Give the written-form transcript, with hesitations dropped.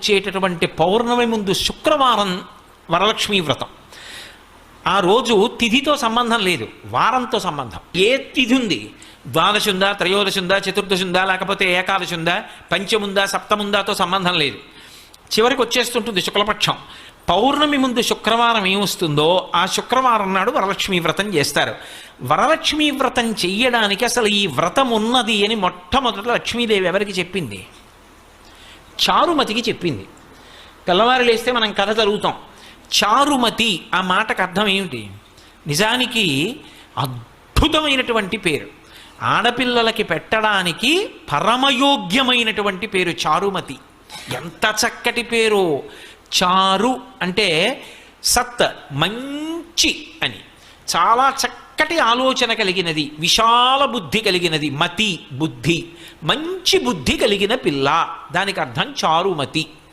వచ్చేటటువంటి పౌర్ణమి ముందు శుక్రవారం వరలక్ష్మీ వ్రతం. ఆ రోజు తిథితో సంబంధం లేదు, వారంతో సంబంధం. ఏ తిథి ఉంది, ద్వాదశి ఉందా, త్రయోదశి ఉందా, చతుర్దశి ఉందా, లేకపోతే ఏకాదశి ఉందా, పంచముందా, సప్తముందాతో సంబంధం లేదు. చివరికి వచ్చేస్తుంటుంది శుక్లపక్షం. పౌర్ణమి ముందు శుక్రవారం ఏమొస్తుందో ఆ శుక్రవారం నాడు వరలక్ష్మీ వ్రతం చేస్తారు. వరలక్ష్మీ వ్రతం చెయ్యడానికి అసలు ఈ వ్రతం ఉన్నది అని మొట్టమొదట లక్ష్మీదేవి ఎవరికి చెప్పింది? చారుమతికి చెప్పింది. తెల్లవారు లేస్తే మనం కథ చదువుతాం. చారుమతి ఆ మాటకు అర్థం ఏమిటి? నిజానికి అద్భుతమైనటువంటి పేరు, ఆడపిల్లలకి పెట్టడానికి పరమయోగ్యమైనటువంటి పేరు చారుమతి. ఎంత చక్కటి పేరు! చారు అంటే సత్, మంచి అని, చాలా చక్కటి ఆలోచన కలిగినది, విశాల బుద్ధి కలిగినది. మతి బుద్ధి, మంచి బుద్ధి కలిగిన పిల్ల, దానికి అర్థం చారుమతి.